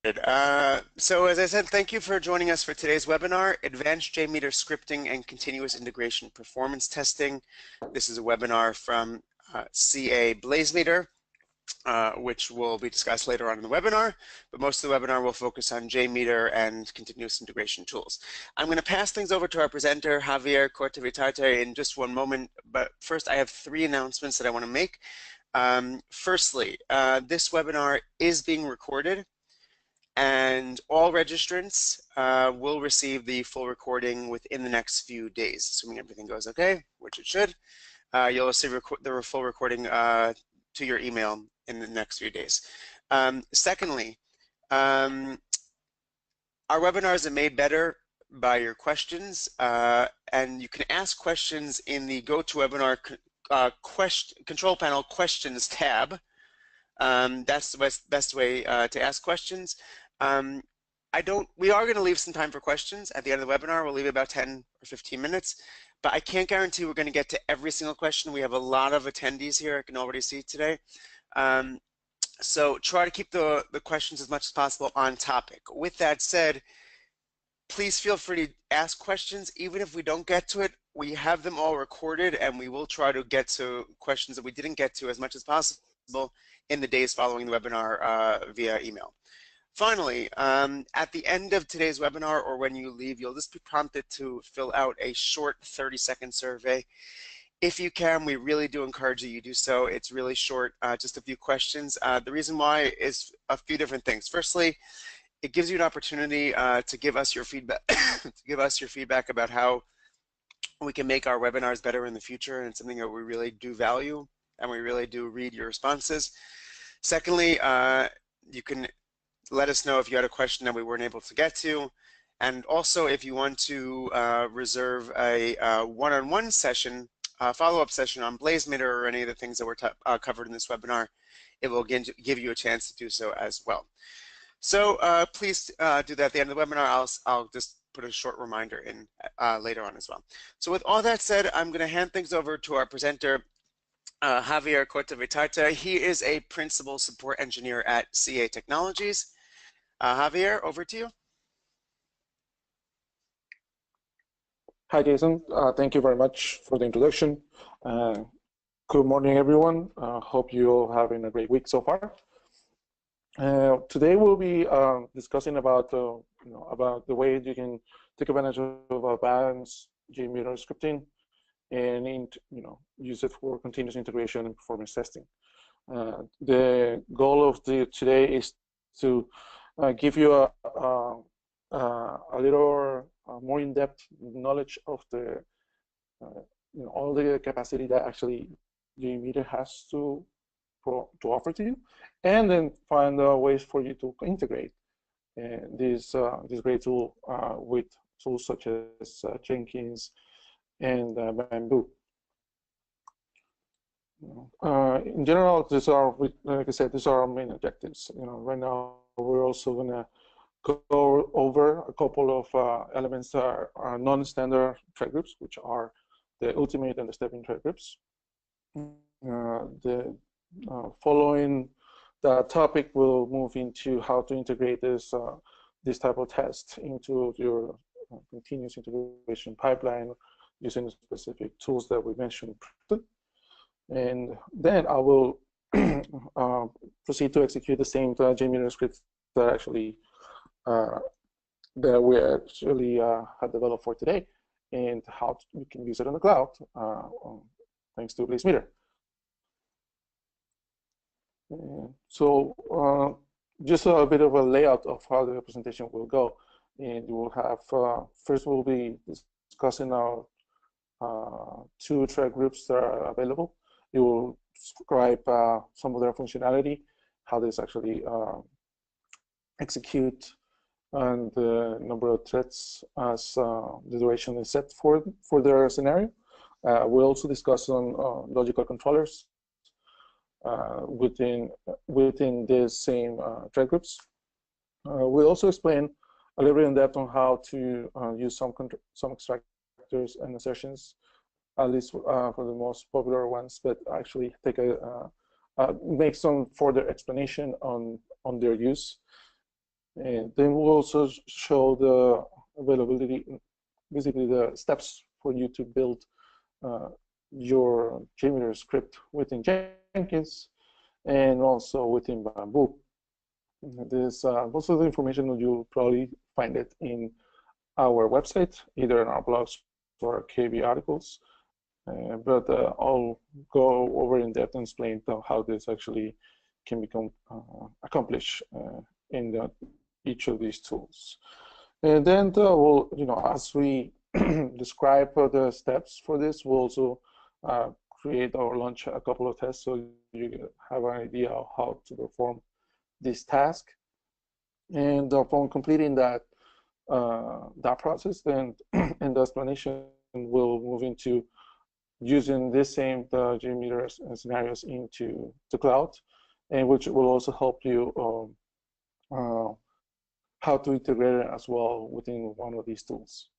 So as I said, thank you for joining us for today's webinar, Advanced JMeter Scripting and Continuous Integration Performance Testing. This is a webinar from CA BlazeMeter, which will be discussed later on in the webinar, but most of the webinar will focus on JMeter and continuous integration tools. I'm going to pass things over to our presenter, Javier Cortavitarte, in just one moment, but first I have 3 announcements that I want to make. Firstly, this webinar is being recorded, and all registrants will receive the full recording within the next few days, assuming everything goes okay, which it should. You'll receive the full recording to your email in the next few days. Secondly, our webinars are made better by your questions, and you can ask questions in the GoToWebinar Control Panel Questions tab. That's the best way to ask questions. We are going to leave some time for questions at the end of the webinar. We'll leave about 10 or 15 minutes, but I can't guarantee we're going to get to every single question. We have a lot of attendees here, I can already see today. So try to keep the questions as much as possible on topic. With that said, please feel free to ask questions. Even if we don't get to it, we have them all recorded, and we will try to get to questions that we didn't get to as much as possible in the days following the webinar via email. Finally, at the end of today's webinar, or when you leave, you'll just be prompted to fill out a short 30-second survey. If you can, we really do encourage you to do so. It's really short, just a few questions. The reason why is a few different things. Firstly, it gives you an opportunity to give us your feedback, about how we can make our webinars better in the future, and it's something that we really do value, and we really do read your responses. Secondly, you can let us know if you had a question that we weren't able to get to, and also if you want to reserve a one-on-one session, follow-up session on BlazeMeter or any of the things that were covered in this webinar, it will give you a chance to do so as well. So please do that at the end of the webinar. I'll just put a short reminder in later on as well. So with all that said, I'm going to hand things over to our presenter, Javier Cortavitarte. He is a principal support engineer at CA Technologies. Javier, over to you. Hi, Jason. Thank you very much for the introduction. Good morning, everyone. Hope you're having a great week so far. Today we'll be discussing about about the way you can take advantage of advanced JMeter scripting and use it for continuous integration and performance testing. The goal of today is to give you a little more in-depth knowledge of the all the capacity that actually JMeter has to offer to you, and then find ways for you to integrate this great tool with tools such as Jenkins and Bamboo. In general, these are, like I said, these are our main objectives. Right now we're also going to go over a couple of elements that are non-standard thread groups, which are the ultimate and the stepping thread groups. Following the topic, we'll move into how to integrate this type of test into your continuous integration pipeline using specific tools that we mentioned. And then I will proceed to execute the same JMeter scripts that actually that we actually have developed for today, and how we can use it on the cloud thanks to BlazeMeter. So just a bit of a layout of how the presentation will go, and we'll have first we'll be discussing our 2 thread groups that are available. It will describe some of their functionality, how this actually execute, and the number of threads as the duration is set for their scenario. We'll also discuss on logical controllers within the same thread groups. We'll also explain a little bit in depth on how to use some extractors and assertions, at least for the most popular ones, but actually take make some further explanation on their use. And then we'll also show the availability, basically the steps for you to build your JMeter script within Jenkins and also within Bamboo. This most of the information you'll probably find it in our website, either in our blogs or KB articles. But I'll go over in depth and explain how this actually can become accomplished in each of these tools. And then we'll, as we describe the steps for this, we'll also create or launch a couple of tests so you have an idea of how to perform this task. And upon completing that process, then in the explanation, we'll move into using this same JMeter scenarios into the cloud, and which will also help you how to integrate it as well within one of these tools.